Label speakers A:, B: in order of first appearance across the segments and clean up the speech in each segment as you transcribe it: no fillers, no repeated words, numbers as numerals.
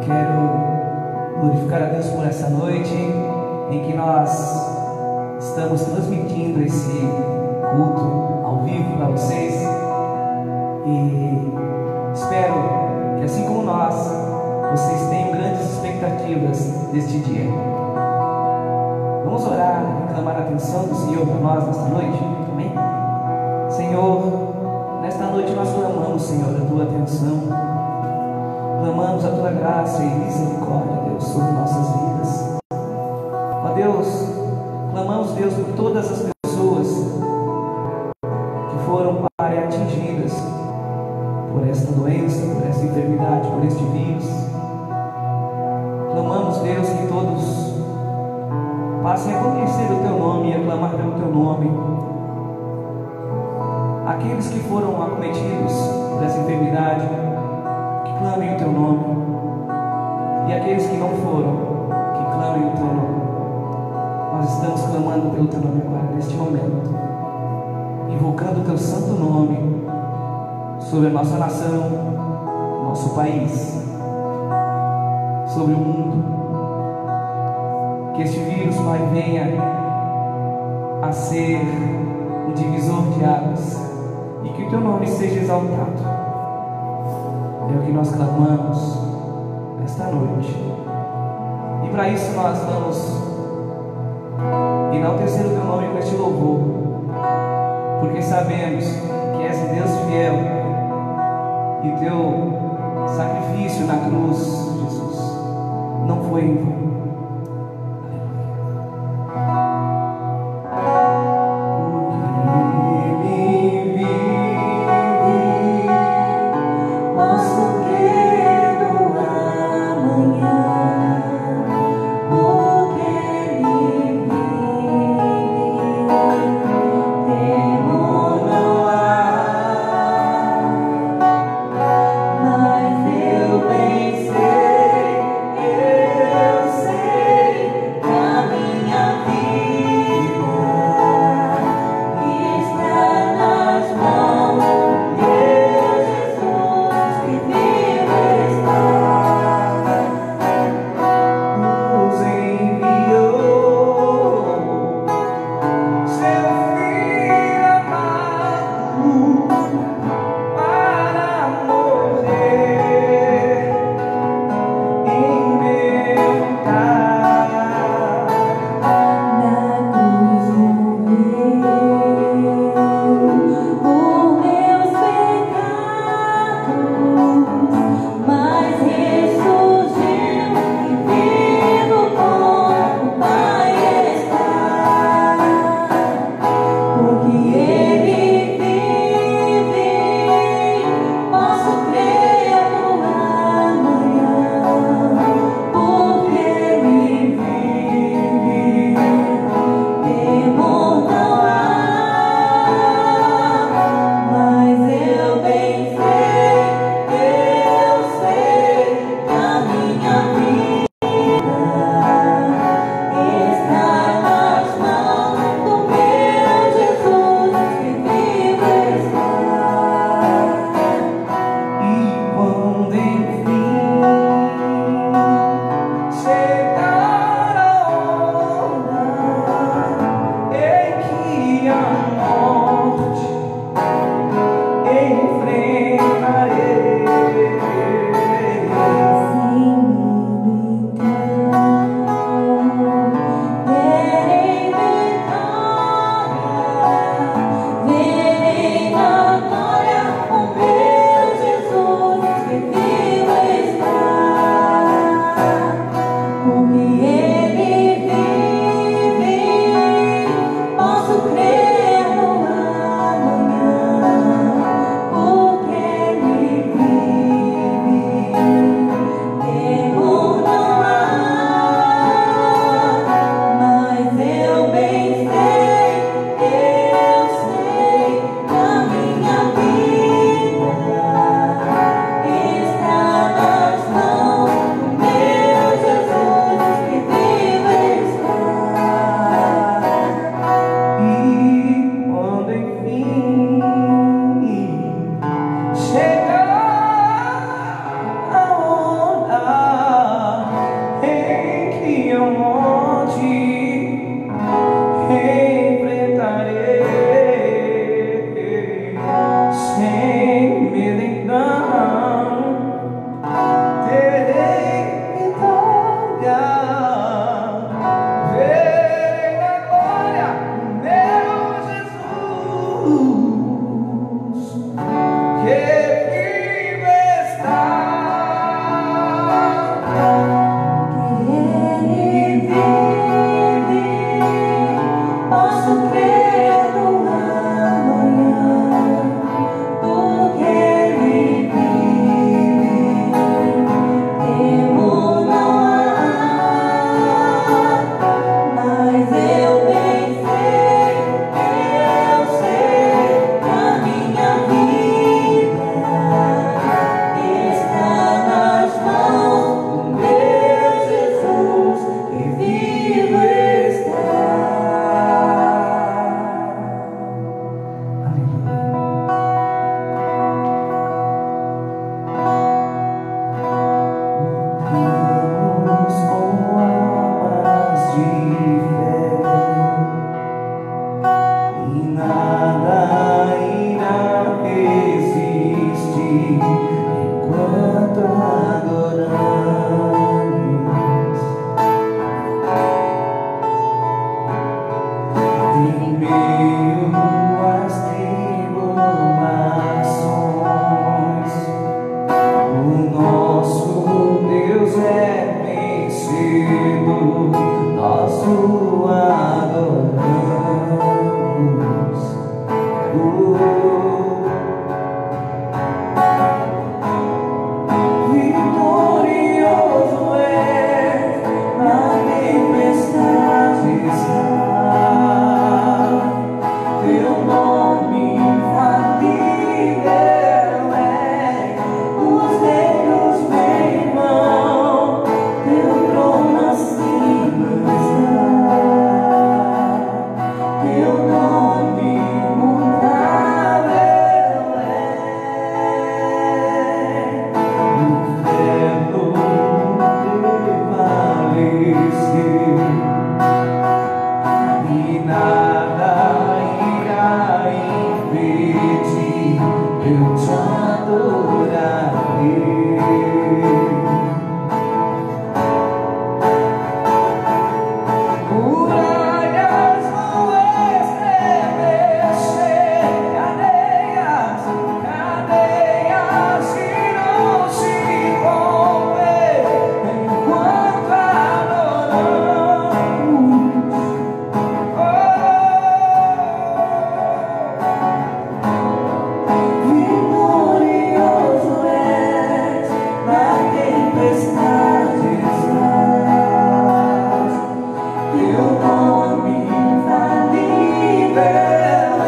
A: Quero glorificar a Deus por essa noite em que nós estamos transmitindo esse culto ao vivo para vocês, e espero que, assim como nós, vocês tenham grandes expectativas deste dia. Vamos orar e clamar a atenção do Senhor para nós nesta noite, amém? Senhor, nesta noite nós clamamos, Senhor, a Tua atenção. Clamamos a Tua graça e misericórdia, Deus, sobre nossas vidas. Ó Deus, clamamos, Deus, por todas as pessoas que foram, Pai, atingidas por esta doença, por esta enfermidade, por este vírus. Clamamos, Deus, que todos passem a conhecer o Teu nome e a clamar pelo Teu nome. Aqueles que foram acometidos por essa enfermidade, clamem o Teu nome, e aqueles que não foram, que clamem o Teu nome. Nós estamos clamando pelo Teu nome agora, neste momento, invocando o Teu santo nome sobre a nossa nação, nosso país, sobre o mundo. Que este vírus, Pai, venha a ser um divisor de águas e que o Teu nome seja exaltado. É o que nós clamamos nesta noite. E para isso nós vamos enaltecer o Teu nome com este louvor, porque sabemos que és um Deus fiel e o Teu sacrifício na cruz, Jesus, não foi em vão.
B: Mas eu pensei, eu
A: Vamos com almas de fé e nada irá resistir enquanto adoramos. Em meio às tribulações, o nosso Deus é vencido, nós o adoramos. Vitorioso é na tempestade está, teu nome infalível é, os reinos vêm vão, teu trono acima está, teu nome imutável é, o inferno prevaleceu e nada irá impedir eu te adorarei. Muralhas vão estremecer, cadeias irão se romper enquanto adoramos. Vitorioso és na tempestade estás, teu nome infalível é,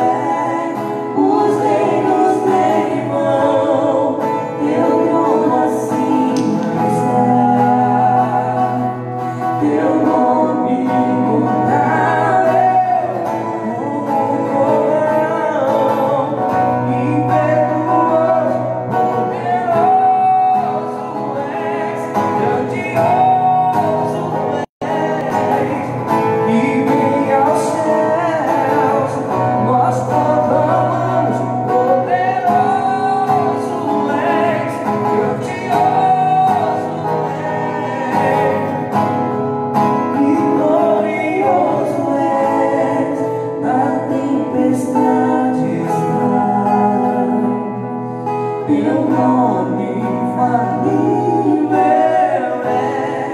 A: os reinos vêm e vão, teu trono acima está, teu nome imutável, impetuoso, poderoso és, grandioso és, e vem aos céus, nós proclamamos, poderoso és, grandioso és, vitorioso és, na tempestade está, teu nome infalível é.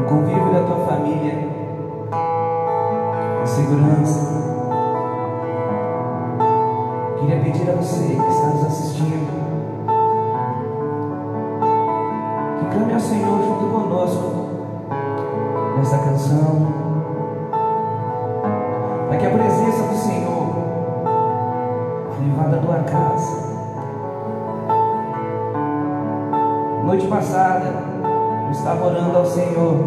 A: no convívio da tua família, com segurança. Queria pedir a você que está nos assistindo que clame ao Senhor junto conosco nessa canção, para que a presença do Senhor invada a tua casa. Noite passada eu estava orando ao Senhor,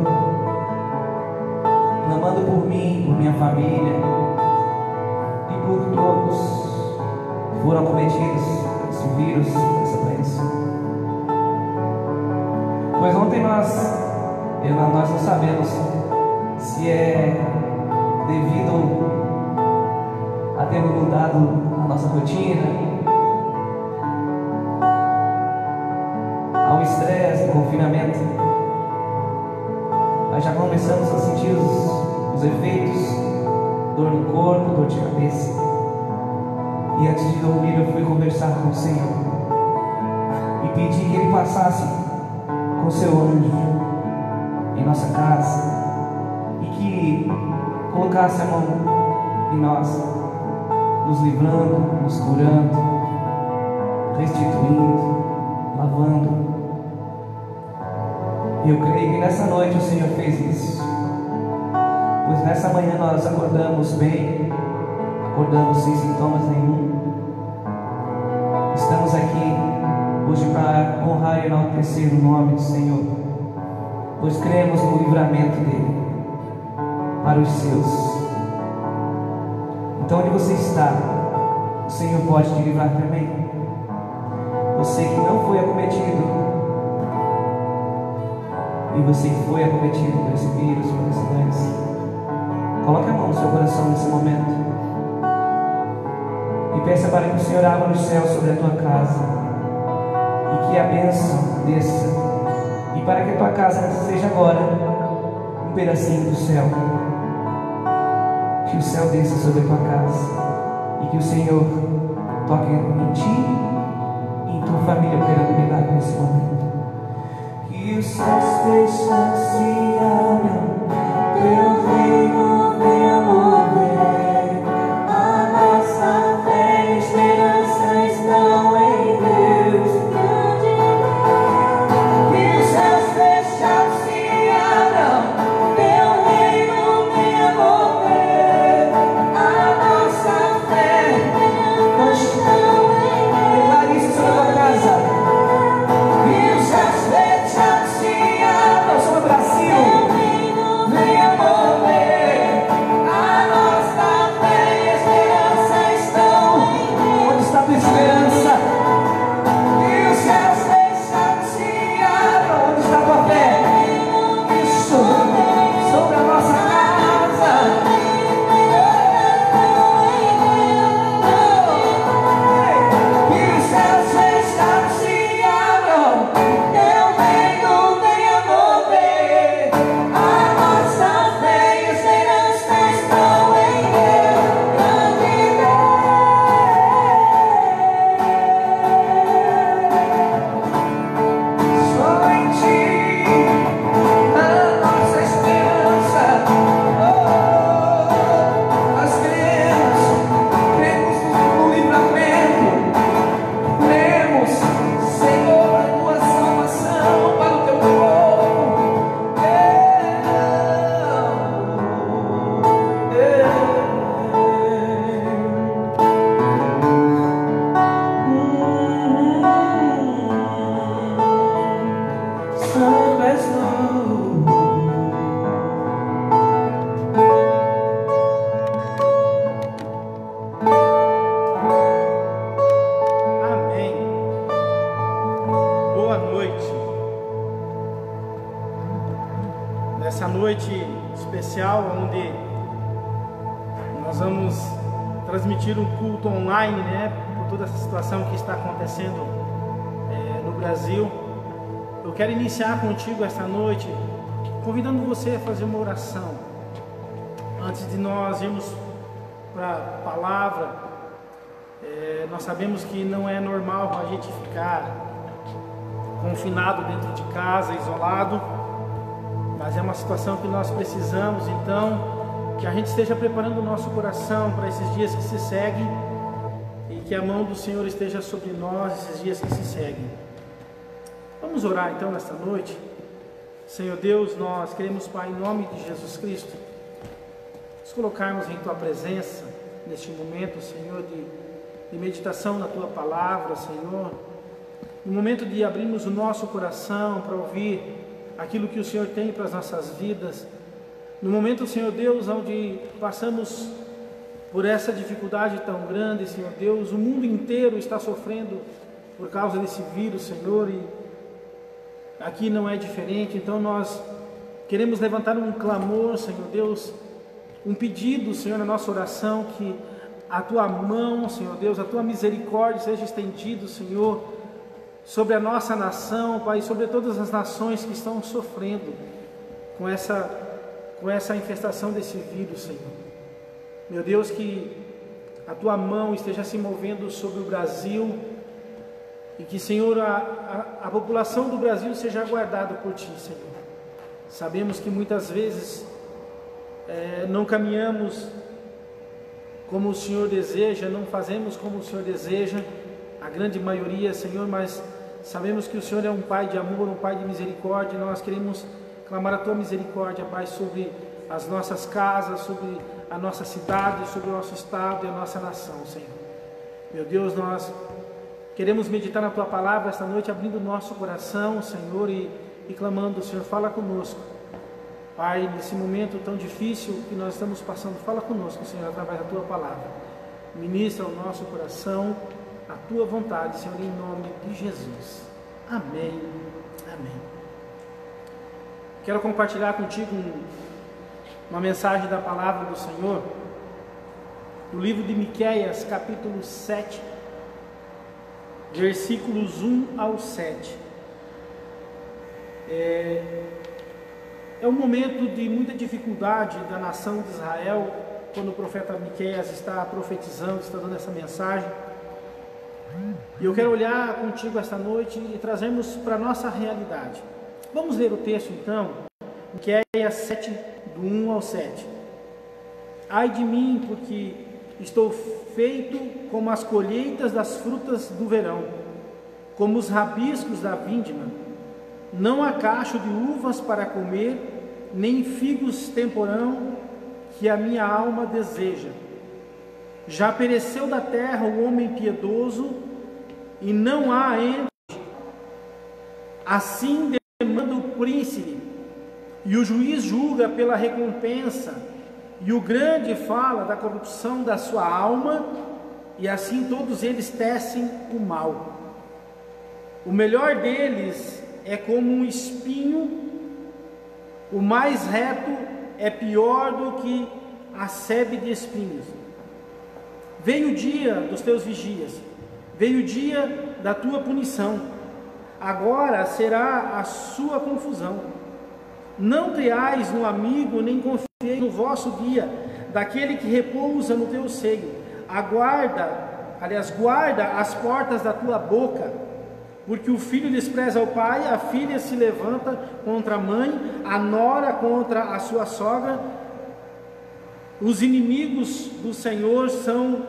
A: clamando por mim, por minha família e por todos que foram acometidos por esse vírus, por essa doença. Pois ontem nós não sabemos se é devido a termos mudado a nossa rotina, ao estresse, ao confinamento. Nós já começamos a sentir os efeitos, dor no corpo, dor de cabeça. E antes de dormir eu fui conversar com o Senhor e pedi que Ele passasse com seu anjo em nossa casa e que colocasse a mão em nós, nos livrando, nos curando, restituindo, lavando. E eu creio que nessa noite o Senhor fez isso, pois nessa manhã nós acordamos bem, acordamos sem sintomas nenhum. Estamos aqui hoje para honrar e enaltecer o nome do Senhor, pois cremos no livramento dele para os seus. Então, onde você está, o Senhor pode te livrar também. Você que não foi acometido, e você que foi acometido por esse vírus, por essa doença, coloque a mão no seu coração nesse momento e peça para que o Senhor abra os céus sobre a tua casa e que a bênção desça, e para que a tua casa seja agora um pedacinho do céu. Que o céu desça sobre a tua casa e que o Senhor toque em ti e em tua família, operando milagre nesse momento. Que os céus fechados se abram, teu reino venha mover. A nossa fé e esperança estão em Deus. Que os céus fechados se abram, teu reino venha mover. A nossa fé estão em Deus. Declare isso sobre a tua casa. Que os céus fechados se abram sobre o Brasil, venha mover. A nossa fé e esperança estão em Deus. Onde está a tua esperança? Que os céus fechados se abram. Onde está a tua fé? Isso, sobre a nossa casa. Que os céus fechados se abram, teu reino venha mover. A nossa fé e esperança estão em Deus. Grande Deus, só em ti a nossa esperança. Nós cremos no livramento, cremos, Senhor, a tua salvação para o teu povo. Santo és tu.
B: Amém. Boa noite. Nessa noite especial, onde nós vamos transmitir um culto online, né? Por toda essa situação que está acontecendo no Brasil. Eu quero iniciar contigo esta noite, convidando você a fazer uma oração. Antes de nós irmos para a palavra, nós sabemos que não é normal a gente ficar confinado dentro de casa, isolado. mas é uma situação que nós precisamos, então, que a gente esteja preparando o nosso coração para esses dias que se seguem e que a mão do Senhor esteja sobre nós esses dias que se seguem. Vamos orar então nesta noite. Senhor Deus, nós queremos, Pai, em nome de Jesus Cristo, nos colocarmos em Tua presença neste momento, Senhor, de meditação na Tua palavra, Senhor, no momento de abrirmos o nosso coração para ouvir aquilo que o Senhor tem para as nossas vidas, no momento, Senhor Deus, onde passamos por essa dificuldade tão grande, Senhor Deus, o mundo inteiro está sofrendo por causa desse vírus, Senhor, e aqui não é diferente. Então nós queremos levantar um clamor, Senhor Deus, um pedido, Senhor, na nossa oração, que a Tua mão, Senhor Deus, a Tua misericórdia seja estendida, Senhor, sobre a nossa nação, Pai, sobre todas as nações que estão sofrendo com essa infestação desse vírus, Senhor. Meu Deus, que a Tua mão esteja se movendo sobre o Brasil e que, Senhor, a população do Brasil seja guardada por Ti, Senhor. Sabemos que muitas vezes não caminhamos como o Senhor deseja, não fazemos como o Senhor deseja, a grande maioria, Senhor, mas sabemos que o Senhor é um Pai de amor, um Pai de misericórdia, e nós queremos clamar a Tua misericórdia, Pai, sobre as nossas casas, sobre a nossa cidade, sobre o nosso estado e a nossa nação, Senhor. Meu Deus, nós queremos meditar na Tua palavra esta noite, abrindo o nosso coração, Senhor, e clamando, Senhor, fala conosco. Pai, nesse momento tão difícil que nós estamos passando, fala conosco, Senhor, através da Tua palavra. Ministra o nosso coração a Tua vontade, Senhor, em nome de Jesus. Amém. Amém. Quero compartilhar contigo uma mensagem da palavra do Senhor, do livro de Miqueias, capítulo 7, versículos 1 ao 7. É um momento de muita dificuldade da nação de Israel, quando o profeta Miqueias está profetizando, está dando essa mensagem. E eu quero olhar contigo esta noite e trazermos para a nossa realidade. Vamos ler o texto então, Miqueias 7, do 1 ao 7. Ai de mim, porque estou feito como as colheitas das frutas do verão, como os rabiscos da vindima. Não há cacho de uvas para comer, nem figos temporão que a minha alma deseja. Já pereceu da terra o homem piedoso, e não há entre. Assim demanda o príncipe, e o juiz julga pela recompensa, e o grande fala da corrupção da sua alma, e assim todos eles tecem o mal. O melhor deles é como um espinho, o mais reto é pior do que a sebe de espinhos. Veio o dia dos teus vigias, veio o dia da tua punição, agora será a sua confusão. Não creais no amigo, nem confieis no vosso guia, daquele que repousa no teu seio. Guarda as portas da tua boca, porque o filho despreza o pai, a filha se levanta contra a mãe, a nora contra a sua sogra. Os inimigos do Senhor são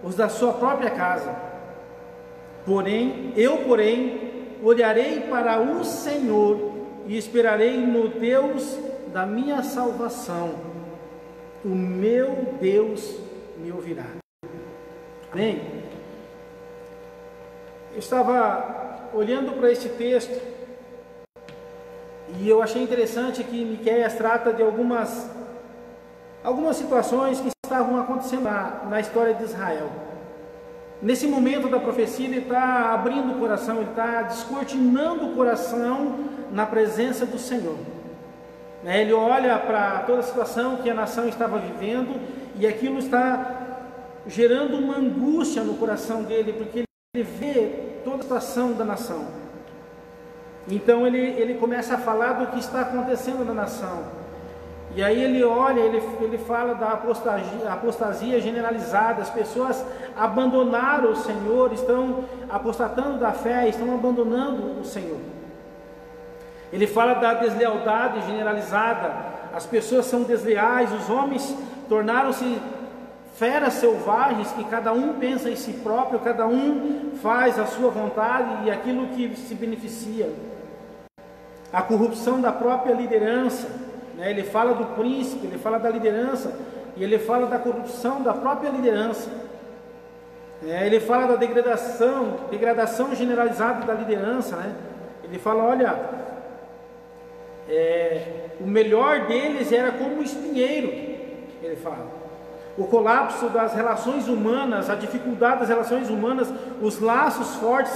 B: os da sua própria casa. Porém, olharei para o Senhor e esperarei no Deus da minha salvação. O meu Deus me ouvirá. Amém? Eu estava olhando para este texto e eu achei interessante que Miqueias trata de algumas situações que estavam acontecendo na história de Israel. Nesse momento da profecia, ele está abrindo o coração, ele está descortinando o coração na presença do Senhor. Ele olha para toda a situação que a nação estava vivendo e aquilo está gerando uma angústia no coração dele, porque ele vê toda a situação da nação. Então ele começa a falar do que está acontecendo na nação. E aí ele olha, ele fala da apostasia generalizada. As pessoas abandonaram o Senhor, estão apostatando da fé, estão abandonando o Senhor. Ele fala da deslealdade generalizada, as pessoas são desleais, os homens tornaram-se feras selvagens, que cada um pensa em si próprio, cada um faz a sua vontade e aquilo que se beneficia. A corrupção da própria liderança, né? Ele fala do príncipe, ele fala da liderança, e ele fala da corrupção da própria liderança. Ele fala da degradação generalizada da liderança, né? Ele fala, olha, o melhor deles era como um espinheiro, ele fala. O colapso das relações humanas, a dificuldade das relações humanas, os laços fortes,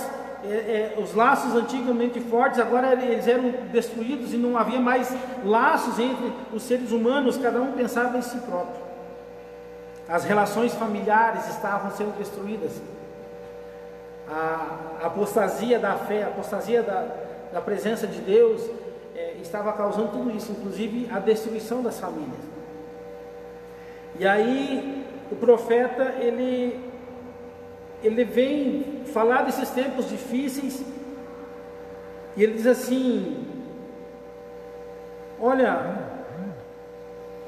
B: os laços antigamente fortes, agora eles eram destruídos e não havia mais laços entre os seres humanos, cada um pensava em si próprio. As relações familiares estavam sendo destruídas. A apostasia da fé, a apostasia da presença de Deus estava causando tudo isso, inclusive a destruição das famílias. E aí o profeta ele vem falar desses tempos difíceis e ele diz assim: olha,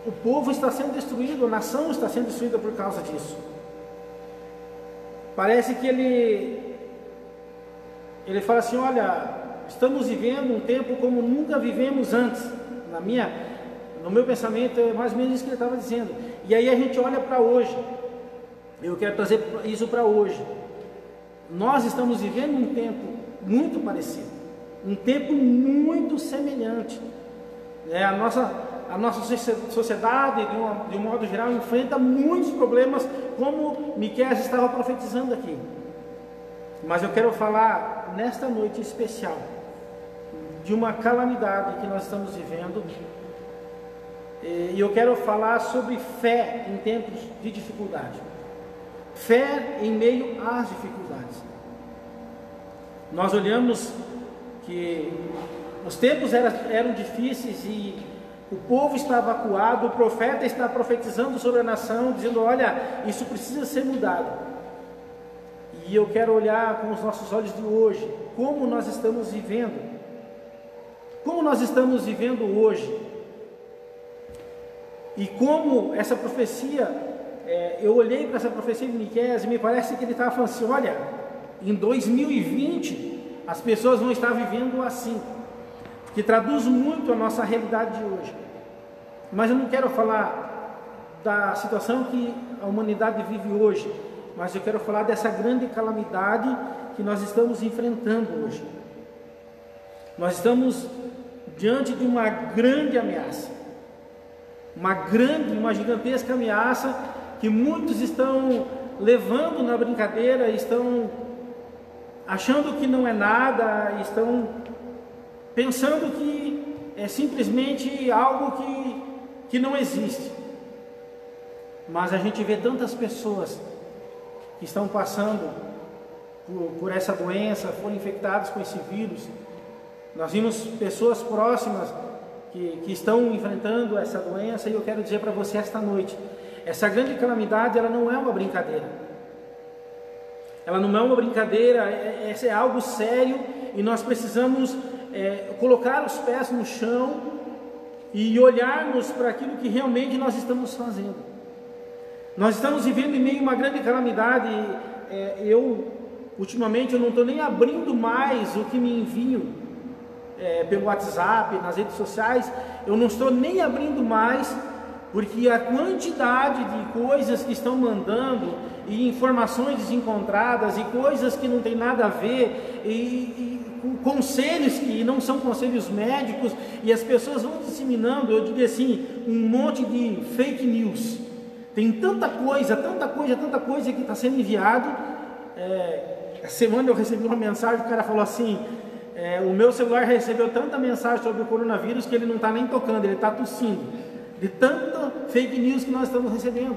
B: o povo está sendo destruído, a nação está sendo destruída por causa disso. Parece que ele fala assim: olha, estamos vivendo um tempo como nunca vivemos antes. No meu pensamento é mais ou menos isso que ele estava dizendo. E aí a gente olha para hoje. Eu quero trazer isso para hoje. Nós estamos vivendo um tempo muito parecido, um tempo muito semelhante. A nossa sociedade, de um modo geral, enfrenta muitos problemas, como Miqueias estava profetizando aqui. Mas eu quero falar nesta noite especial de uma calamidade que nós estamos vivendo. E eu quero falar sobre fé em tempos de dificuldade. Fé em meio às dificuldades. Nós olhamos que os tempos eram difíceis e o povo estava acuado, o profeta está profetizando sobre a nação, dizendo: olha, isso precisa ser mudado. E eu quero olhar com os nossos olhos de hoje, como nós estamos vivendo. Como nós estamos vivendo hoje. E como essa profecia, eu olhei para essa profecia de Miqueias e me parece que ele estava falando assim: olha, em 2020 as pessoas vão estar vivendo assim, que traduz muito a nossa realidade de hoje. Mas eu não quero falar da situação que a humanidade vive hoje, mas eu quero falar dessa grande calamidade que nós estamos enfrentando hoje. Nós estamos diante de uma grande ameaça. Uma gigantesca ameaça que muitos estão levando na brincadeira, estão achando que não é nada, estão pensando que é simplesmente algo que não existe. Mas a gente vê tantas pessoas que estão passando por essa doença, foram infectadas com esse vírus. Nós vimos pessoas próximas que estão enfrentando essa doença, e eu quero dizer para você esta noite, essa grande calamidade, ela não é uma brincadeira. Ela não é uma brincadeira, é algo sério, e nós precisamos colocar os pés no chão e olharmos para aquilo que realmente nós estamos fazendo. Nós estamos vivendo em meio a uma grande calamidade. Ultimamente eu não estou nem abrindo mais o que me enviam pelo WhatsApp, nas redes sociais. Eu não estou nem abrindo mais, porque a quantidade de coisas que estão mandando, e informações desencontradas, e coisas que não tem nada a ver, e conselhos que não são conselhos médicos, e as pessoas vão disseminando, eu diria assim, um monte de fake news. Tem tanta coisa que está sendo enviado. Essa semana eu recebi uma mensagem, o cara falou assim: o meu celular recebeu tanta mensagem sobre o coronavírus que ele não está nem tocando, ele está tossindo, de tanta fake news que nós estamos recebendo.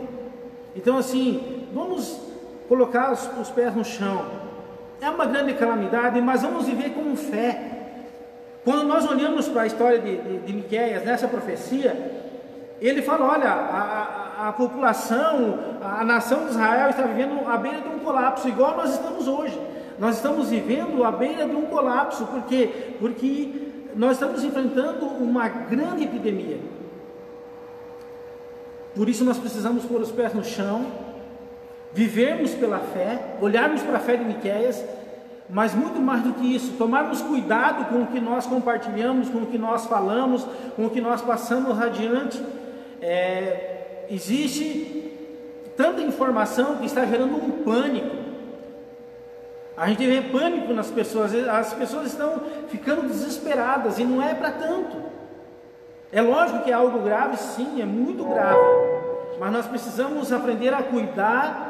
B: Então assim, vamos colocar os pés no chão. É uma grande calamidade, mas vamos viver com fé. Quando nós olhamos para a história de Miqueias, nessa profecia, ele fala: olha, a população, a nação de Israel está vivendo à beira de um colapso, igual nós estamos hoje. Nós estamos vivendo à beira de um colapso, porque nós estamos enfrentando uma grande epidemia. Por isso nós precisamos pôr os pés no chão, vivermos pela fé, olharmos para a fé de Miqueias, mas muito mais do que isso, tomarmos cuidado com o que nós compartilhamos, com o que nós falamos, com o que nós passamos adiante. Existe tanta informação que está gerando um pânico. A gente vê pânico nas pessoas, as pessoas estão ficando desesperadas, e não é para tanto. É lógico que é algo grave, sim, é muito grave, mas nós precisamos aprender a cuidar,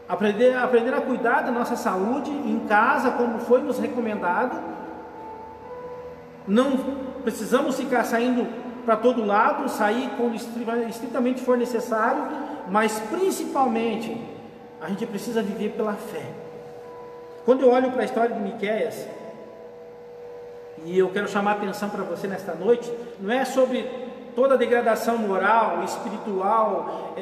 B: aprender a cuidar da nossa saúde em casa, como foi nos recomendado. Não precisamos ficar saindo para todo lado, sair quando estritamente for necessário, mas principalmente a gente precisa viver pela fé. Quando eu olho para a história de Miqueias, e eu quero chamar a atenção para você nesta noite, não é sobre toda a degradação moral, espiritual,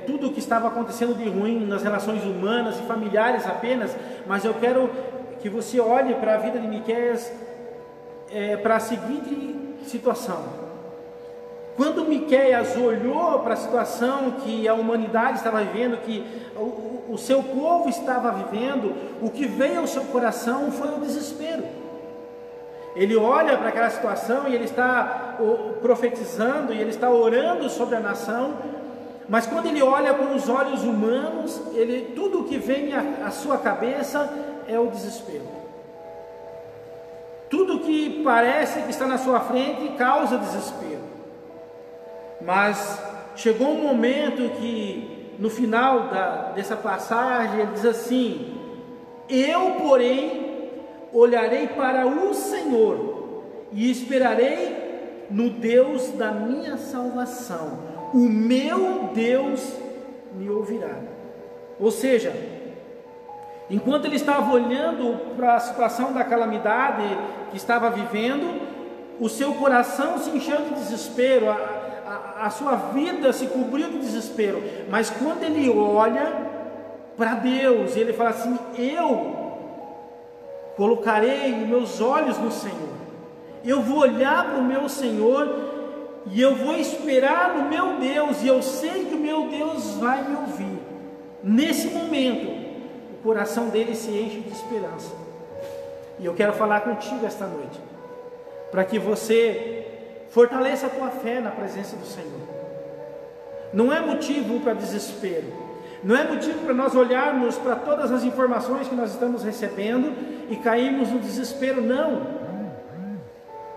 B: tudo o que estava acontecendo de ruim nas relações humanas e familiares apenas, mas eu quero que você olhe para a vida de Miqueias, para a seguinte situação. Quando Miqueias olhou para a situação que a humanidade estava vivendo, que o seu povo estava vivendo, o que veio ao seu coração foi o desespero. Ele olha para aquela situação e ele está profetizando, e ele está orando sobre a nação, mas quando ele olha com os olhos humanos, tudo o que vem à sua cabeça é o desespero. Tudo que parece que está na sua frente causa desespero. Mas chegou um momento que, no final dessa passagem, ele diz assim: eu, porém, olharei para o Senhor e esperarei no Deus da minha salvação. O meu Deus me ouvirá. Ou seja, enquanto ele estava olhando para a situação da calamidade que estava vivendo, o seu coração se encheu de desespero, a sua vida se cobriu de desespero. Mas quando ele olha para Deus, ele fala assim: eu colocarei meus olhos no Senhor, eu vou olhar para o meu Senhor e eu vou esperar no meu Deus, e eu sei que o meu Deus vai me ouvir. Nesse momento, o coração dele se enche de esperança. E eu quero falar contigo esta noite, para que você fortaleça a tua fé na presença do Senhor. Não é motivo para desespero, não é motivo para nós olharmos para todas as informações que nós estamos recebendo e cairmos no desespero, não.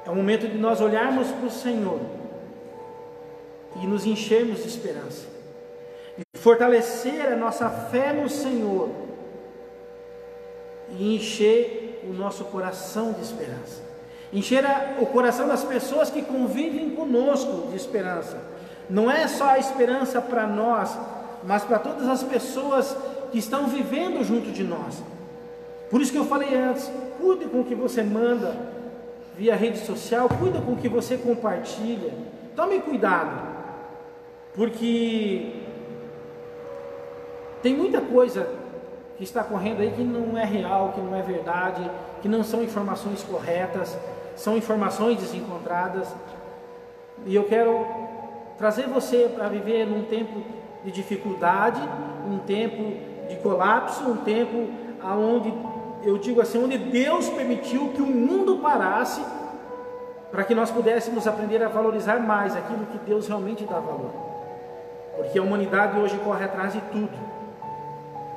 B: É o momento de nós olharmos para o Senhor e nos enchermos de esperança, e fortalecer a nossa fé no Senhor, e encher o nosso coração de esperança, encher o coração das pessoas que convivem conosco de esperança. Não é só a esperança para nós, mas para todas as pessoas que estão vivendo junto de nós. Por isso que eu falei antes, cuide com o que você manda via rede social, cuida com o que você compartilha. Tome cuidado, porque tem muita coisa que está correndo aí que não é real, que não é verdade, que não são informações corretas, são informações desencontradas. E eu quero trazer você para viver num tempo de dificuldade, um tempo de colapso, um tempo onde, eu digo assim, onde Deus permitiu que o mundo parasse, para que nós pudéssemos aprender a valorizar mais aquilo que Deus realmente dá valor. Porque a humanidade hoje corre atrás de tudo,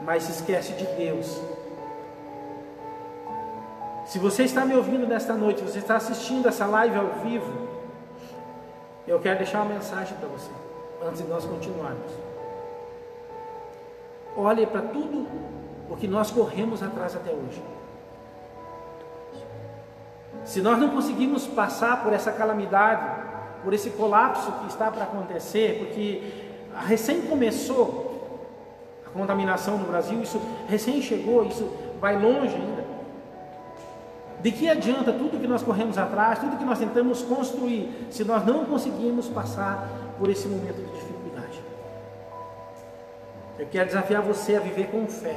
B: mas se esquece de Deus. Se você está me ouvindo nesta noite, você está assistindo essa live ao vivo, eu quero deixar uma mensagem para você, antes de nós continuarmos. Olhe para tudo o que nós corremos atrás até hoje. Se nós não conseguimos passar por essa calamidade, por esse colapso que está para acontecer, porque recém começou a contaminação no Brasil, isso recém chegou, isso vai longe ainda. De que adianta tudo que nós corremos atrás, tudo que nós tentamos construir, se nós não conseguimos passar por esse momento de dificuldade? Eu quero desafiar você a viver com fé,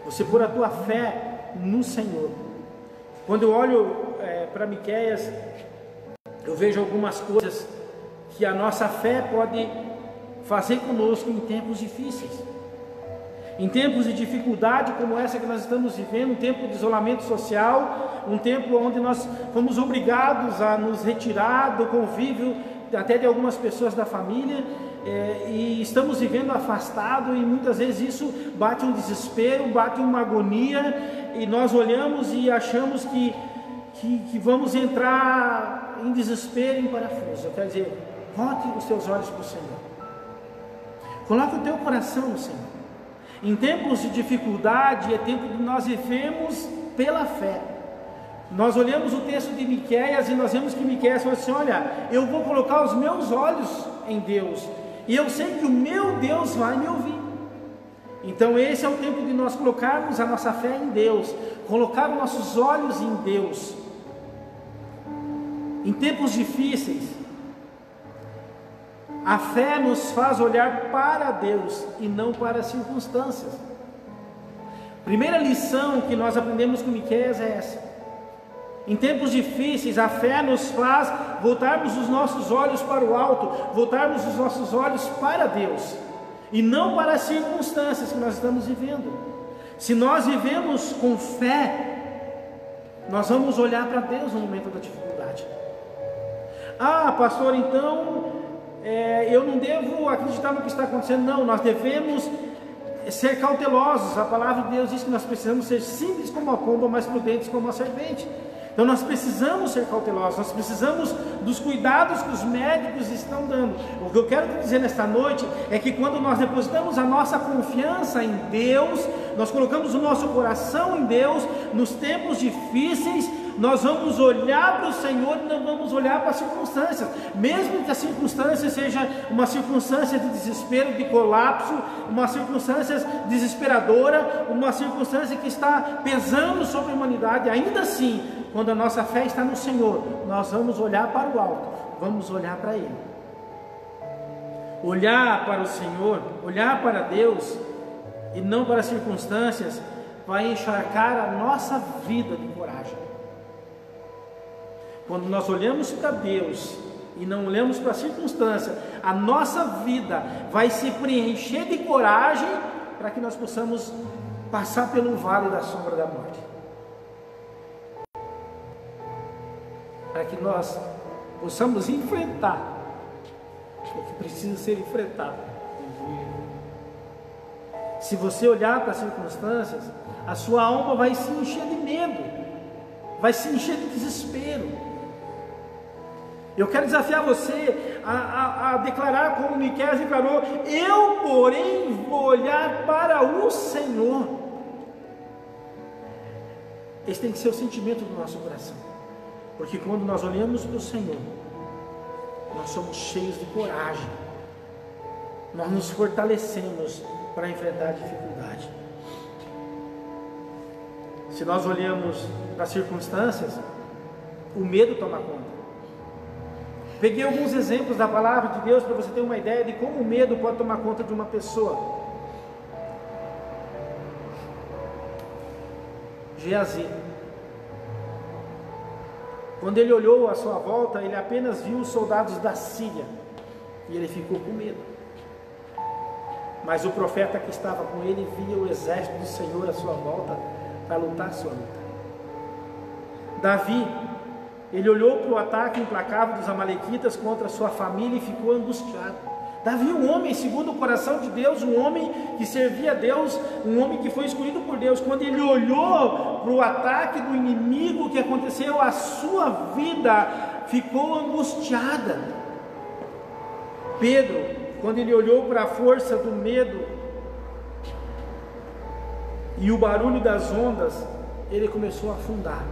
B: você pôr a tua fé no Senhor. Quando eu olho para Miqueias, eu vejo algumas coisas que a nossa fé pode fazer conosco em tempos difíceis. Em tempos de dificuldade como essa que nós estamos vivendo, um tempo de isolamento social, um tempo onde nós fomos obrigados a nos retirar do convívio até de algumas pessoas da família, e estamos vivendo afastado, e muitas vezes isso bate um desespero, bate uma agonia, e nós olhamos e achamos que vamos entrar em desespero, em parafuso. Quer dizer, volte os teus olhos para o Senhor, coloque o teu coração no Senhor. Em tempos de dificuldade é tempo de nós vivemos pela fé. Nós olhamos o texto de Miqueias e nós vemos que Miqueias fala assim: olha, eu vou colocar os meus olhos em Deus, e eu sei que o meu Deus vai me ouvir. Então esse é o tempo de nós colocarmos a nossa fé em Deus, colocar os nossos olhos em Deus. Em tempos difíceis, a fé nos faz olhar para Deus e não para as circunstâncias. Primeira lição que nós aprendemos com Miqueias é essa. Em tempos difíceis, a fé nos faz voltarmos os nossos olhos para o alto, voltarmos os nossos olhos para Deus, e não para as circunstâncias que nós estamos vivendo. Se nós vivemos com fé, nós vamos olhar para Deus no momento da dificuldade. Ah, pastor, então eu não devo acreditar no que está acontecendo. Não, nós devemos ser cautelosos. A palavra de Deus diz que nós precisamos ser simples como a pomba, mas prudentes como a serpente. Então nós precisamos ser cautelosos, nós precisamos dos cuidados que os médicos estão dando. O que eu quero te dizer nesta noite é que quando nós depositamos a nossa confiança em Deus, nós colocamos o nosso coração em Deus, nos tempos difíceis, nós vamos olhar para o Senhor e não vamos olhar para as circunstâncias, mesmo que a circunstância seja uma circunstância de desespero, de colapso, uma circunstância desesperadora, uma circunstância que está pesando sobre a humanidade. Ainda assim, quando a nossa fé está no Senhor, nós vamos olhar para o alto, vamos olhar para Ele. Olhar para o Senhor, olhar para Deus e não para as circunstâncias, vai encharcar a nossa vida de coragem. Quando nós olhamos para Deus e não olhamos para a circunstância, a nossa vida vai se preencher de coragem para que nós possamos passar pelo vale da sombra da morte, para que nós possamos enfrentar o que precisa ser enfrentado. Se você olhar para as circunstâncias, a sua alma vai se encher de medo, vai se encher de desespero. Eu quero desafiar você a declarar como Miqueias declarou: eu porém vou olhar para o Senhor. Esse tem que ser o sentimento do nosso coração, porque quando nós olhamos para o Senhor, nós somos cheios de coragem, nós nos fortalecemos para enfrentar a dificuldade. Se nós olhamos para as circunstâncias, o medo toma conta. Peguei alguns exemplos da palavra de Deus para você ter uma ideia de como o medo pode tomar conta de uma pessoa. Geazi, quando ele olhou à sua volta, ele apenas viu os soldados da Síria e ele ficou com medo. Mas o profeta que estava com ele via o exército do Senhor à sua volta para lutar a sua luta. Davi, ele olhou para o ataque implacável dos amalequitas contra a sua família e ficou angustiado. Davi, um homem segundo o coração de Deus, um homem que servia a Deus, um homem que foi escolhido por Deus, quando ele olhou para o ataque do inimigo que aconteceu, a sua vida ficou angustiada. Pedro, quando ele olhou para a força do medo e o barulho das ondas, ele começou a afundar.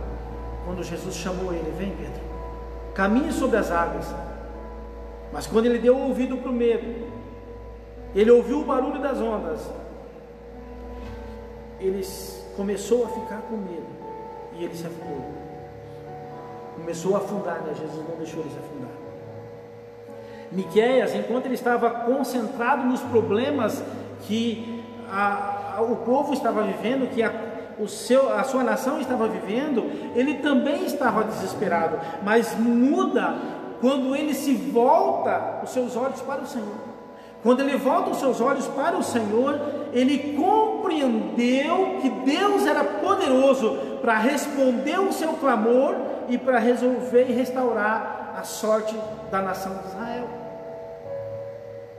B: Quando Jesus chamou ele: vem Pedro, caminhe sobre as águas. Mas quando ele deu ouvido para o medo, ele ouviu o barulho das ondas, ele começou a ficar com medo e ele se afundou. Começou a afundar, né? Jesus não deixou ele se afundar. Miqueias, enquanto ele estava concentrado nos problemas que o povo estava vivendo, a sua nação estava vivendo, ele também estava desesperado, mas muda quando ele se volta os seus olhos para o Senhor. Quando ele volta os seus olhos para o Senhor, ele compreendeu que Deus era poderoso para responder o seu clamor e para resolver e restaurar a sorte da nação de Israel.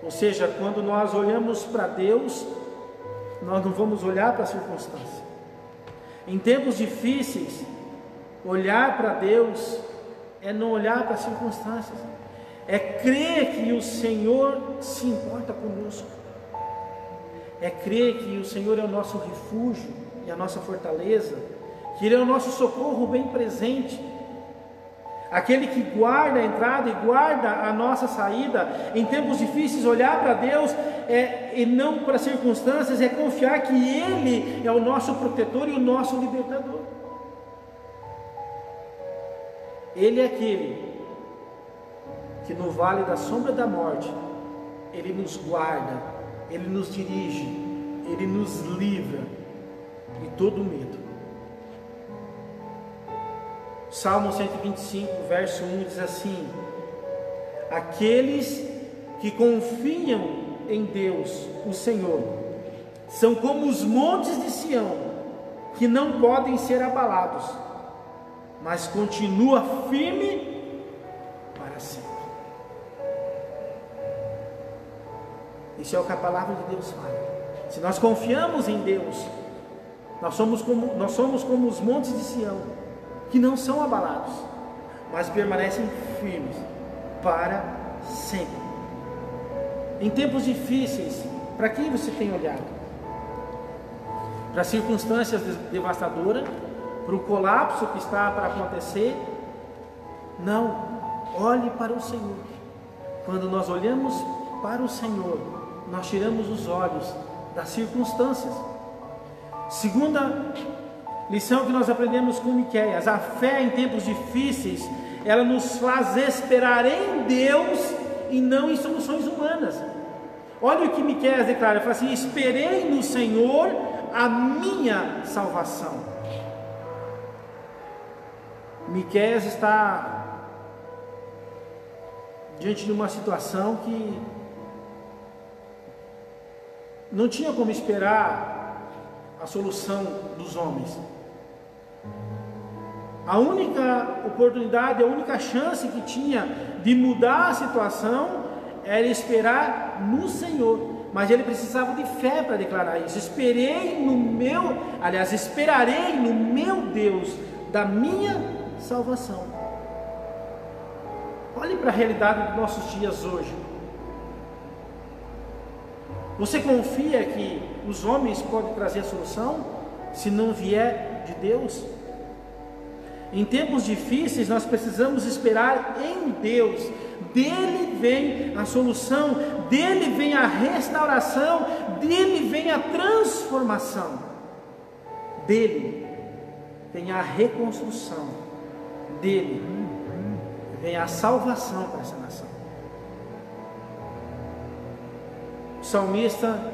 B: Ou seja, quando nós olhamos para Deus, nós não vamos olhar para a circunstância. Em tempos difíceis, olhar para Deus é não olhar para as circunstâncias, é crer que o Senhor se importa conosco, é crer que o Senhor é o nosso refúgio e a nossa fortaleza, que Ele é o nosso socorro bem presente, aquele que guarda a entrada e guarda a nossa saída. Em tempos difíceis, olhar para Deus e não para as circunstâncias, é confiar que Ele é o nosso protetor e o nosso libertador. Ele é aquele que no vale da sombra da morte, Ele nos guarda, Ele nos dirige, Ele nos livra de todo medo. Salmo 125, verso 1 diz assim: aqueles que confiam em Deus, o Senhor, são como os montes de Sião, que não podem ser abalados, mas continua firme para sempre. Isso é o que a palavra de Deus fala. Se nós confiamos em Deus, nós somos como os montes de Sião, que não são abalados, mas permanecem firmes para sempre. Em tempos difíceis, para quem você tem olhado? Para circunstâncias devastadoras, para o colapso que está para acontecer? Não, olhe para o Senhor. Quando nós olhamos para o Senhor, nós tiramos os olhos das circunstâncias. Segunda lição que nós aprendemos com Miqueias: a fé em tempos difíceis, ela nos faz esperar em Deus e não em soluções humanas. Olha o que Miqueias declara, ele fala assim: esperei no Senhor a minha salvação. Miqueias está diante de uma situação que não tinha como esperar a solução dos homens. A única oportunidade, a única chance que tinha de mudar a situação era esperar no Senhor. Mas ele precisava de fé para declarar isso. Esperarei no meu Deus da minha salvação. Olhe para a realidade dos nossos dias hoje. Você confia que os homens podem trazer a solução se não vier de Deus? Em tempos difíceis nós precisamos esperar em Deus. Dele vem a solução, dele vem a restauração, dele vem a transformação, dele vem a reconstrução, dele vem a salvação para essa nação. O salmista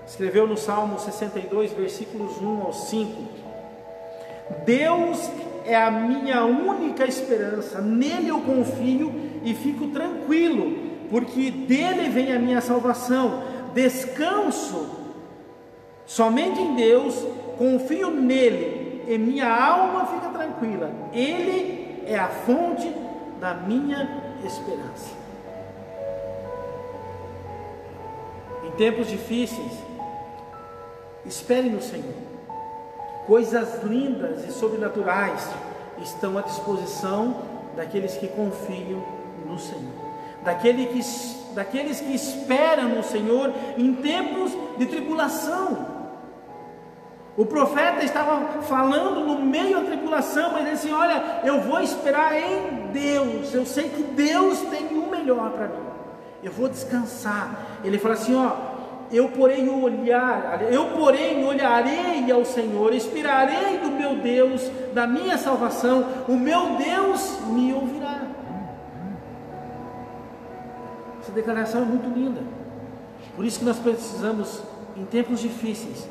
B: escreveu no Salmo 62, versículos 1 ao 5: Deus é a minha única esperança, nele eu confio e fico tranquilo, porque dele vem a minha salvação. Descanso somente em Deus, confio nele e minha alma fica tranquila. Ele é a fonte da minha esperança. Em tempos difíceis, espere no Senhor. Coisas lindas e sobrenaturais estão à disposição daqueles que confiam no Senhor, daqueles que esperam no Senhor em tempos de tribulação. O profeta estava falando no meio da tribulação, mas ele disse: olha, eu vou esperar em Deus, eu sei que Deus tem o melhor para mim, eu vou descansar. Ele fala assim: eu porém olharei ao Senhor, esperarei do meu Deus, da minha salvação, o meu Deus me ouvirá. Essa declaração é muito linda. Por isso que nós precisamos, em tempos difíceis,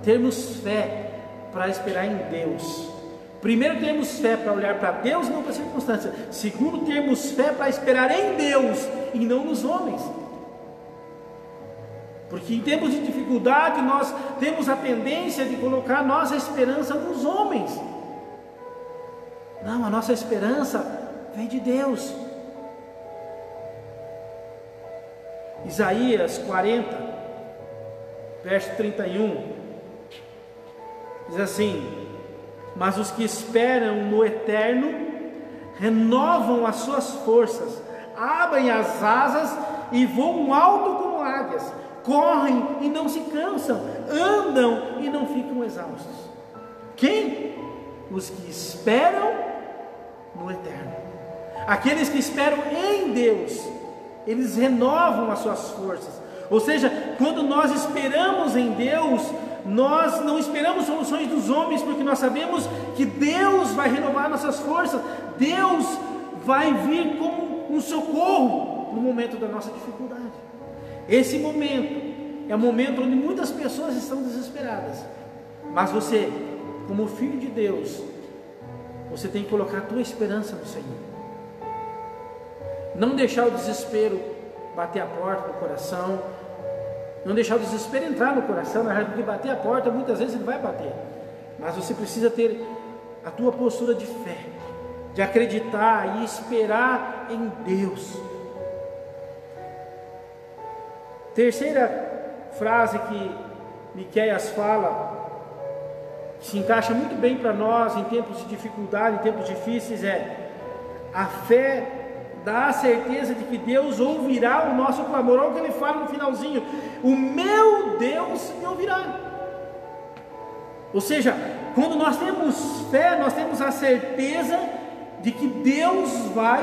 B: termos fé, para esperar em Deus. Primeiro, temos fé para olhar para Deus e não para a circunstância. Segundo, temos fé para esperar em Deus e não nos homens. Porque em tempos de dificuldade nós temos a tendência de colocar nossa esperança nos homens. Não, a nossa esperança vem de Deus. Isaías 40, verso 31, diz assim: mas os que esperam no Eterno renovam as suas forças, abrem as asas e voam alto como águias, correm e não se cansam, andam e não ficam exaustos. Quem? Os que esperam no Eterno. Aqueles que esperam em Deus, eles renovam as suas forças. Ou seja, quando nós esperamos em Deus, nós não esperamos soluções dos homens, porque nós sabemos que Deus vai renovar nossas forças. Deus vai vir como um socorro no momento da nossa dificuldade. Esse momento é o momento onde muitas pessoas estão desesperadas, mas você, como filho de Deus, você tem que colocar a tua esperança no Senhor. Não deixar o desespero bater a porta do coração, não deixar o desespero entrar no coração. Na verdade, porque bater a porta, muitas vezes ele vai bater, mas você precisa ter a tua postura de fé, de acreditar e esperar em Deus. Terceira frase que Miqueias fala, que se encaixa muito bem para nós em tempos de dificuldade, em tempos difíceis, é: a fé dá a certeza de que Deus ouvirá o nosso clamor. Olha o que ele fala no finalzinho: o meu Deus me ouvirá. Ou seja, quando nós temos fé, nós temos a certeza de que Deus vai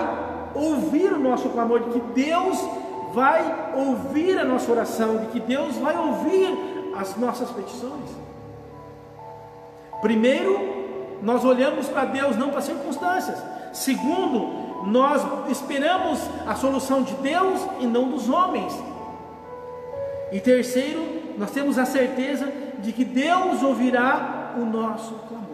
B: ouvir o nosso clamor, de que Deus vai ouvir a nossa oração, de que Deus vai ouvir as nossas petições. Primeiro, nós olhamos para Deus, não para as circunstâncias. Segundo, nós esperamos a solução de Deus e não dos homens. E terceiro, nós temos a certeza de que Deus ouvirá o nosso clamor.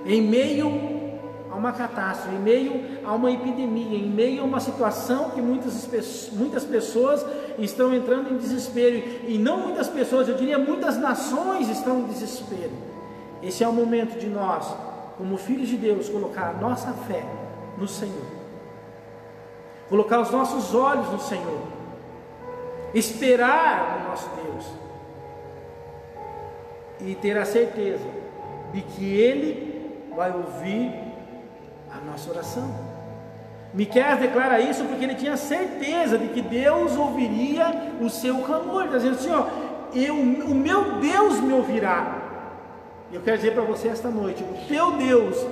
B: Em meio a uma catástrofe, em meio a uma epidemia, em meio a uma situação que muitas pessoas estão entrando em desespero, e não muitas pessoas, eu diria muitas nações estão em desespero. Esse é o momento de nós, como filhos de Deus, colocar a nossa fé no Senhor, colocar os nossos olhos no Senhor, esperar no nosso Deus e ter a certeza de que Ele vai ouvir a nossa oração. Miqueias declara isso porque ele tinha certeza de que Deus ouviria o seu clamor. Ele está dizendo assim: ó, o meu Deus me ouvirá. E eu quero dizer para você esta noite: o teu Deus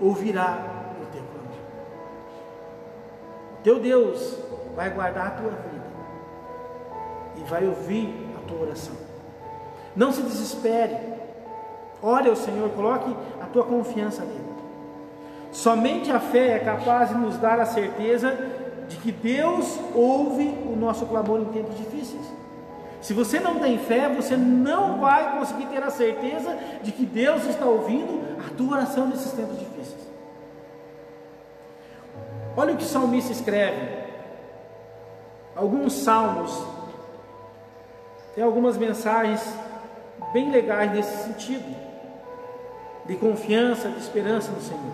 B: ouvirá o teu clamor. O teu Deus vai guardar a tua vida e vai ouvir a tua oração. Não se desespere. Ore ao Senhor, coloque a tua confiança nele. Somente a fé é capaz de nos dar a certeza de que Deus ouve o nosso clamor em tempos difíceis. Se você não tem fé, você não vai conseguir ter a certeza de que Deus está ouvindo a tua oração nesses tempos difíceis. Olha o que o salmista escreve. Alguns salmos tem algumas mensagens bem legais nesse sentido, de confiança, de esperança no Senhor.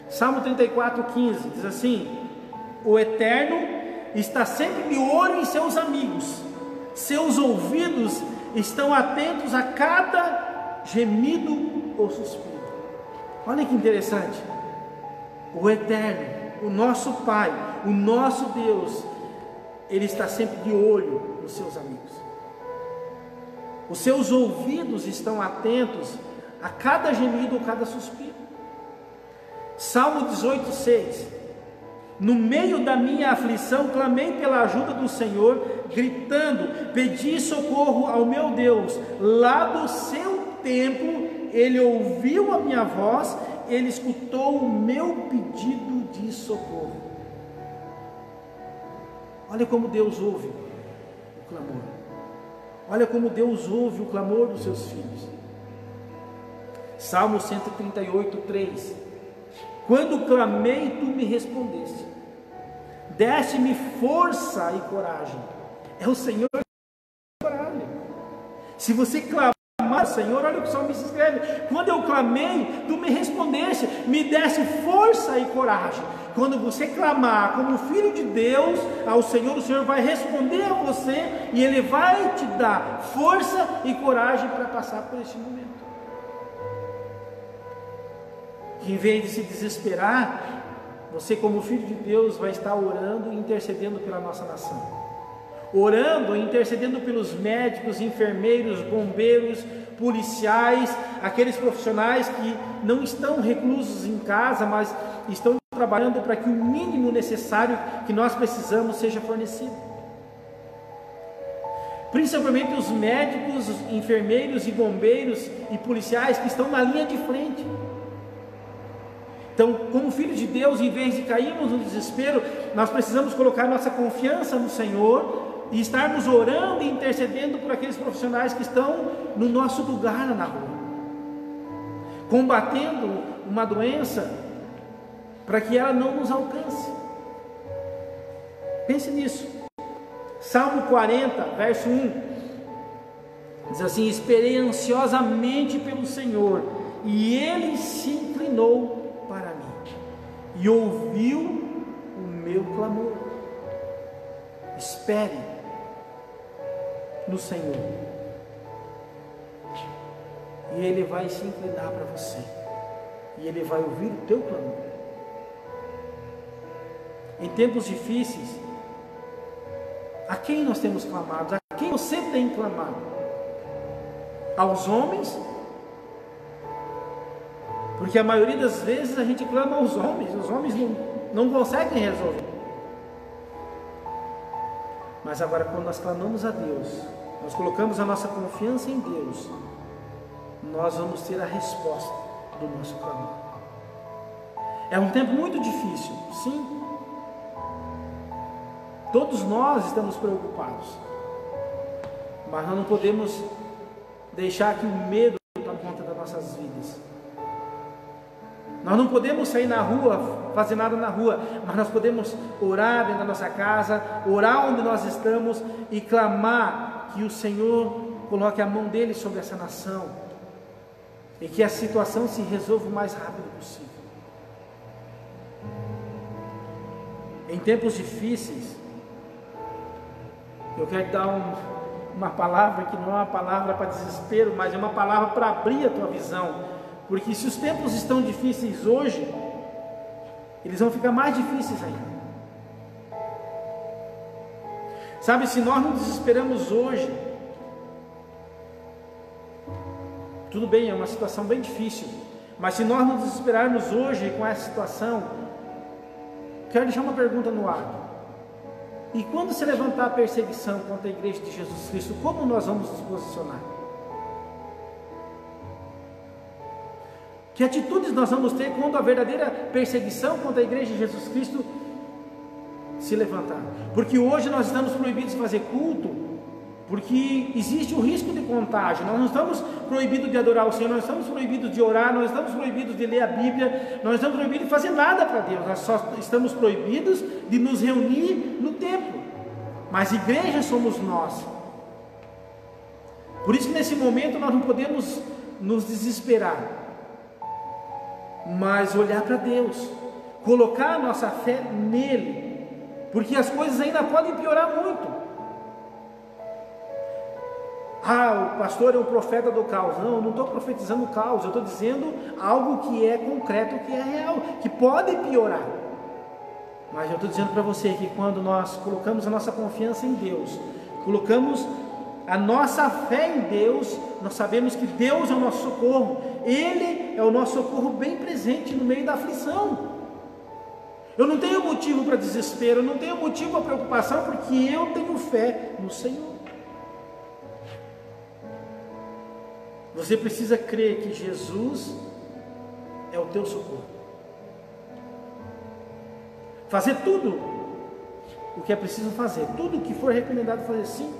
B: Salmo 34:15 diz assim: o Eterno está sempre de olho em seus amigos, seus ouvidos estão atentos a cada gemido ou suspiro. Olha que interessante. O Eterno, o nosso Pai, o nosso Deus, Ele está sempre de olho nos seus amigos. Os seus ouvidos estão atentos a cada gemido ou cada suspiro. Salmo 18:6: no meio da minha aflição clamei pela ajuda do Senhor, gritando, pedi socorro ao meu Deus. Lá do seu templo Ele ouviu a minha voz, Ele escutou o meu pedido de socorro. Olha como Deus ouve o clamor. Olha como Deus ouve o clamor dos seus filhos. Salmo 138, 3. Quando clamei, tu me respondeste, deste-me força e coragem. É o Senhor que dá coragem. Se você clamar ao Senhor, olha o que o salmista escreve: quando eu clamei, tu me respondeste, me deste força e coragem. Quando você clamar como filho de Deus ao Senhor, o Senhor vai responder a você e Ele vai te dar força e coragem para passar por esse momento. Que em vez de se desesperar, você como filho de Deus vai estar orando e intercedendo pela nossa nação. Orando e intercedendo pelos médicos, enfermeiros, bombeiros, policiais, aqueles profissionais que não estão reclusos em casa, mas estão trabalhando para que o mínimo necessário que nós precisamos seja fornecido. Principalmente os médicos, enfermeiros e bombeiros e policiais que estão na linha de frente. Então, como filhos de Deus, em vez de cairmos no desespero, nós precisamos colocar nossa confiança no Senhor e estarmos orando e intercedendo por aqueles profissionais que estão no nosso lugar na rua, combatendo uma doença para que ela não nos alcance. Pense nisso. Salmo 40, verso 1 diz assim: esperei ansiosamente pelo Senhor, e Ele se inclinou para mim e ouviu o meu clamor. Espere no Senhor, e Ele vai se inclinar para você, e Ele vai ouvir o teu clamor. Em tempos difíceis, a quem nós temos clamado? A quem você tem clamado? Aos homens? Porque a maioria das vezes a gente clama aos homens, os homens não conseguem resolver. Mas agora, quando nós clamamos a Deus, nós colocamos a nossa confiança em Deus, nós vamos ter a resposta do nosso clamor. É um tempo muito difícil, sim. Todos nós estamos preocupados, mas nós não podemos deixar que o medo tome conta das nossas vidas. Nós não podemos sair na rua, fazer nada na rua, mas nós podemos orar dentro da nossa casa, orar onde nós estamos e clamar que o Senhor coloque a mão dele sobre essa nação e que a situação se resolva o mais rápido possível. Em tempos difíceis, eu quero dar uma palavra que não é uma palavra para desespero, mas é uma palavra para abrir a tua visão. Porque se os tempos estão difíceis hoje, eles vão ficar mais difíceis ainda. Sabe, se nós não desesperamos hoje, tudo bem, é uma situação bem difícil, mas se nós não desesperarmos hoje com essa situação, quero deixar uma pergunta no ar. E quando se levantar a perseguição contra a igreja de Jesus Cristo, como nós vamos nos posicionar? Que atitudes nós vamos ter quando a verdadeira perseguição contra a igreja de Jesus Cristo se levantar? Porque hoje nós estamos proibidos de fazer culto, porque existe o risco de contágio. Nós não estamos proibidos de adorar o Senhor, nós estamos proibidos de orar, nós estamos proibidos de ler a Bíblia, nós estamos proibidos de fazer nada para Deus, nós só estamos proibidos de nos reunir no templo. Mas igreja somos nós. Por isso que nesse momento nós não podemos nos desesperar, mas olhar para Deus, colocar a nossa fé nele, porque as coisas ainda podem piorar muito. O pastor é o profeta do caos. Não, eu não estou profetizando o caos, eu estou dizendo algo que é concreto, que é real, que pode piorar. Mas eu estou dizendo para você que quando nós colocamos a nossa confiança em Deus, colocamos a nossa fé em Deus, nós sabemos que Deus é o nosso socorro, Ele é o nosso socorro bem presente no meio da aflição. Eu não tenho motivo para desespero, eu não tenho motivo para preocupação, porque eu tenho fé no Senhor. Você precisa crer que Jesus é o teu socorro. Fazer tudo o que é preciso fazer, tudo o que for recomendado fazer, sim.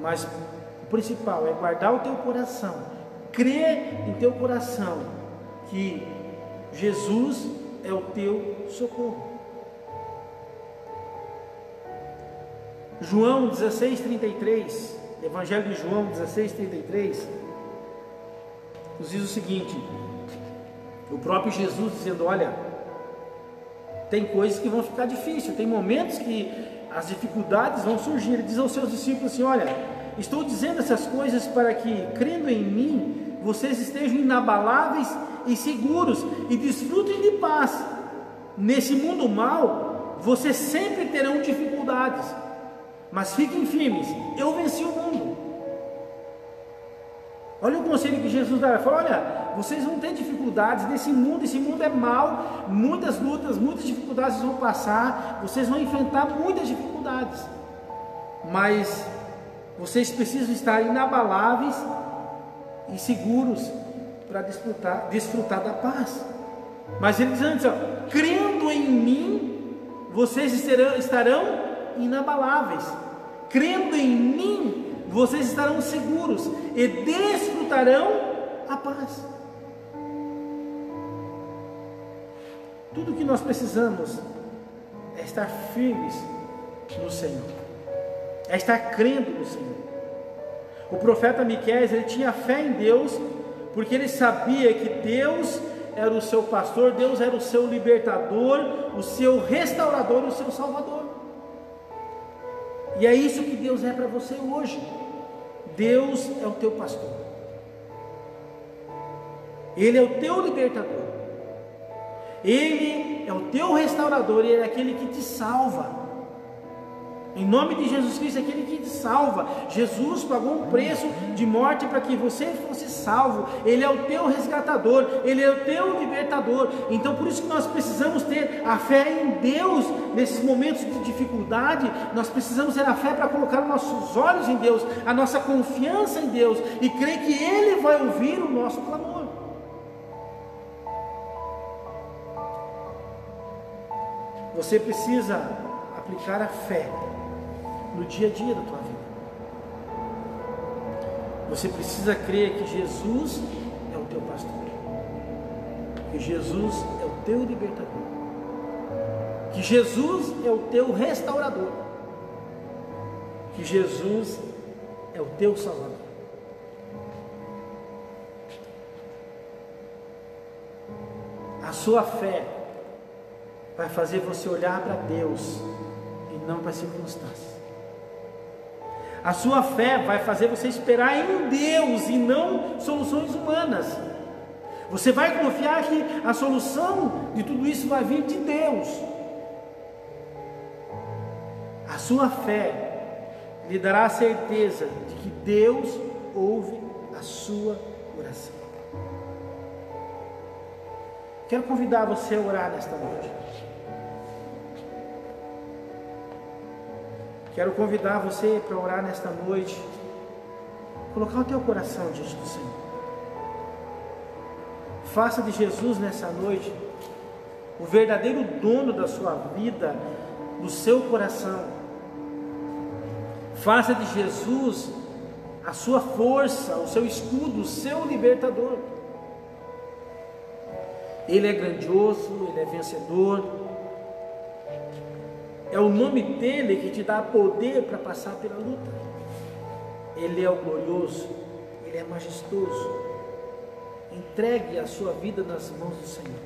B: Mas o principal é guardar o teu coração, crer em teu coração que Jesus é o teu socorro. João 16:33, Evangelho de João 16:33, nos diz o seguinte: o próprio Jesus dizendo: olha, tem coisas que vão ficar difíceis, tem momentos que as dificuldades vão surgir. Ele diz aos seus discípulos assim: olha, estou dizendo essas coisas para que, crendo em mim, vocês estejam inabaláveis e seguros e desfrutem de paz. Nesse mundo mau, vocês sempre terão dificuldades, mas fiquem firmes, eu venci o mundo. Olha o conselho que Jesus dá. Ele fala: olha, vocês vão ter dificuldades nesse mundo, esse mundo é mau, muitas lutas, muitas dificuldades vão passar, vocês vão enfrentar muitas dificuldades, mas vocês precisam estar inabaláveis e seguros para desfrutar da paz. Mas ele diz antes: ó, crendo em mim, vocês estarão inabaláveis. Crendo em mim, vocês estarão seguros e desfrutarão a paz. Tudo o que nós precisamos é estar firmes no Senhor, é estar crendo no Senhor. O profeta Miqueias, ele tinha fé em Deus, porque ele sabia que Deus era o seu pastor, Deus era o seu libertador, o seu restaurador, o seu salvador. E é isso que Deus é para você hoje. Deus é o teu pastor, Ele é o teu libertador, Ele é o teu restaurador, Ele é aquele que te salva. Em nome de Jesus Cristo, é aquele que te salva. Jesus pagou um preço de morte para que você fosse salvo. Ele é o teu resgatador, Ele é o teu libertador. Então por isso que nós precisamos ter a fé em Deus. Nesses momentos de dificuldade, nós precisamos ter a fé para colocar os nossos olhos em Deus, a nossa confiança em Deus, e crer que Ele vai ouvir o nosso clamor. Você precisa aplicar a fé no dia a dia da tua vida. Você precisa crer que Jesus é o teu pastor, que Jesus é o teu libertador, que Jesus é o teu restaurador, que Jesus é o teu salvador. A sua fé vai fazer você olhar para Deus e não para as circunstâncias. A sua fé vai fazer você esperar em Deus e não soluções humanas. Você vai confiar que a solução de tudo isso vai vir de Deus. A sua fé lhe dará a certeza de que Deus ouve a sua oração. Quero convidar você a orar nesta noite. Quero convidar você para orar nesta noite, colocar o teu coração diante do Senhor. Faça de Jesus nessa noite o verdadeiro dono da sua vida, do seu coração. Faça de Jesus a sua força, o seu escudo, o seu libertador. Ele é grandioso, Ele é vencedor. É o nome dele que te dá poder para passar pela luta. Ele é o glorioso, Ele é majestoso. Entregue a sua vida nas mãos do Senhor.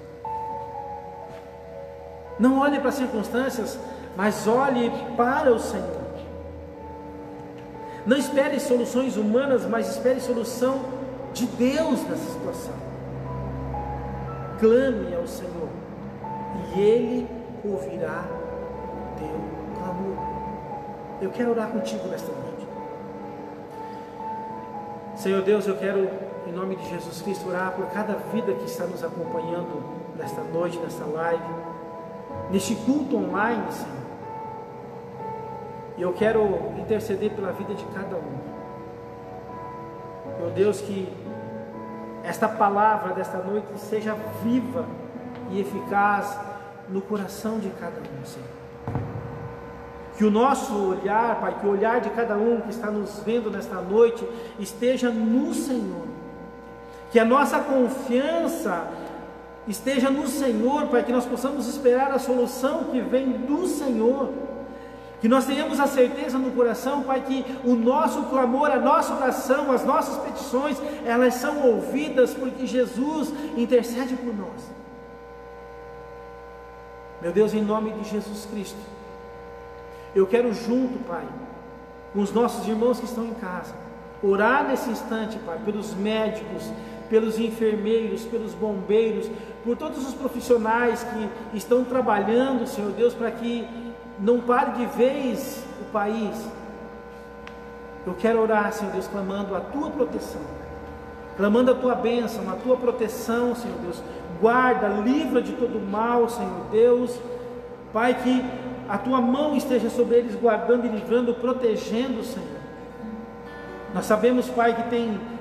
B: Não olhe para as circunstâncias, mas olhe para o Senhor. Não espere soluções humanas, mas espere solução de Deus nessa situação. Clame ao Senhor e Ele ouvirá teu clamor. Eu quero orar contigo nesta noite. Senhor Deus, eu quero, em nome de Jesus Cristo, orar por cada vida que está nos acompanhando nesta noite, nesta live, neste culto online, Senhor. E eu quero interceder pela vida de cada um. Meu Deus, que esta palavra desta noite seja viva e eficaz no coração de cada um, Senhor. Que o nosso olhar, Pai, que o olhar de cada um que está nos vendo nesta noite esteja no Senhor. Que a nossa confiança esteja no Senhor, Pai, que nós possamos esperar a solução que vem do Senhor. Que nós tenhamos a certeza no coração, Pai, que o nosso clamor, a nossa oração, as nossas petições, elas são ouvidas porque Jesus intercede por nós. Meu Deus, em nome de Jesus Cristo, eu quero junto, Pai, com os nossos irmãos que estão em casa, orar nesse instante, Pai, pelos médicos, pelos enfermeiros, pelos bombeiros, por todos os profissionais que estão trabalhando, Senhor Deus, para que não pare de vez o país. Eu quero orar, Senhor Deus, clamando a Tua proteção, clamando a Tua bênção, a Tua proteção, Senhor Deus. Guarda, livra de todo mal, Senhor Deus. Pai, que a Tua mão esteja sobre eles, guardando e livrando, protegendo, Senhor. Nós sabemos, Pai, que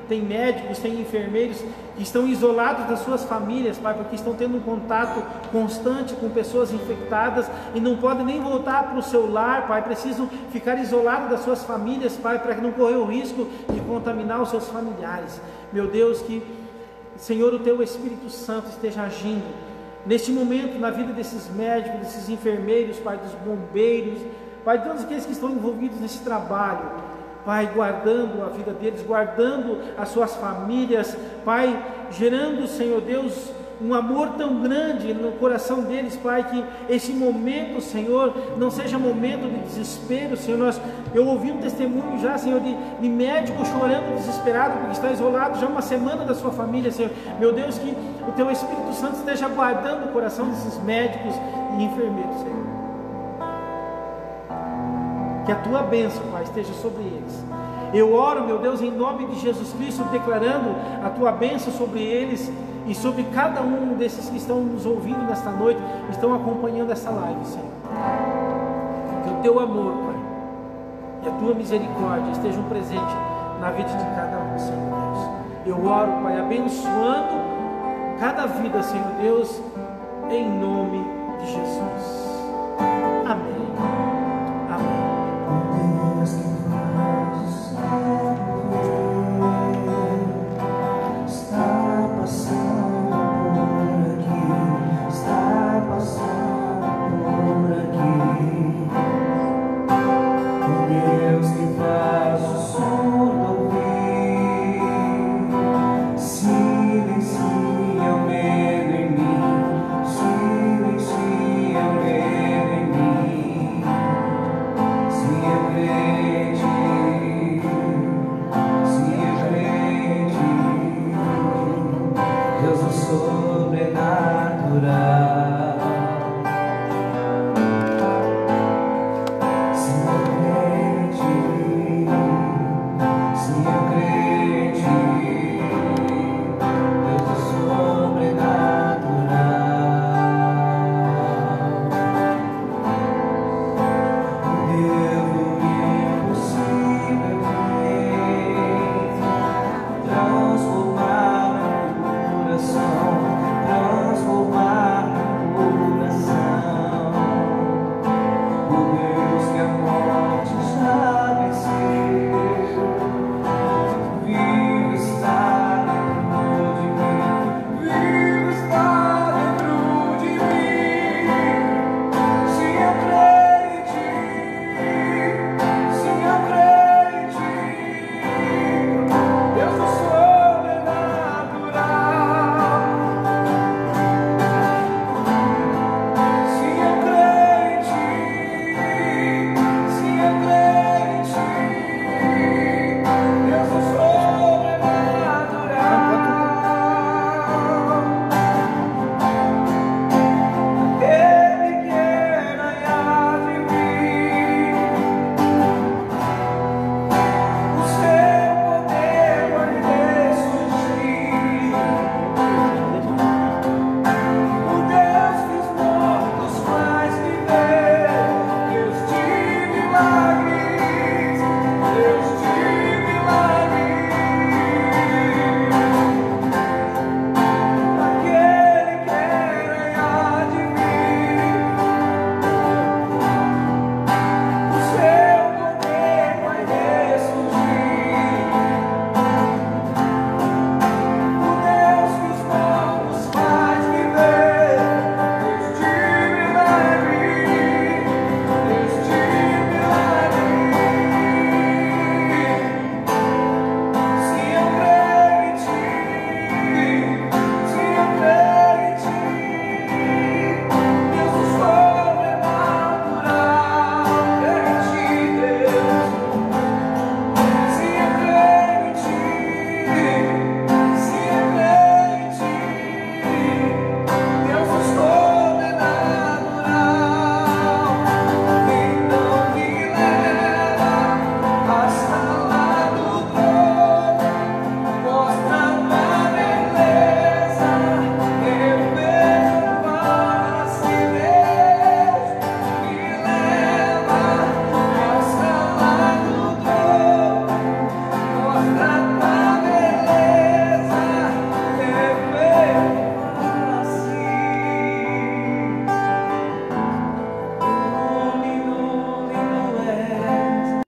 B: tem médicos, tem enfermeiros que estão isolados das suas famílias, Pai, porque estão tendo um contato constante com pessoas infectadas e não podem nem voltar para o seu lar, Pai, precisam ficar isolados das suas famílias, Pai, para que não correr o risco de contaminar os seus familiares. Meu Deus, que, Senhor, o Teu Espírito Santo esteja agindo neste momento na vida desses médicos, desses enfermeiros, Pai, dos bombeiros, Pai, de todos aqueles que estão envolvidos nesse trabalho, Pai, guardando a vida deles, guardando as suas famílias, Pai, gerando, Senhor Deus, um amor tão grande no coração deles, Pai, que esse momento, Senhor, não seja momento de desespero, Senhor. Eu ouvi um testemunho já, Senhor, de médico chorando, desesperado, porque está isolado já uma semana da sua família, Senhor. Meu Deus, que o Teu Espírito Santo esteja guardando o coração desses médicos e enfermeiros, Senhor. Que a Tua bênção, Pai, esteja sobre eles. Eu oro, meu Deus, em nome de Jesus Cristo, declarando a Tua bênção sobre eles e sobre cada um desses que estão nos ouvindo nesta noite, estão acompanhando essa live, Senhor. Que o Teu amor, Pai, e a Tua misericórdia estejam presentes na vida de cada um, Senhor Deus. Eu oro, Pai, abençoando cada vida, Senhor Deus, em nome de Jesus.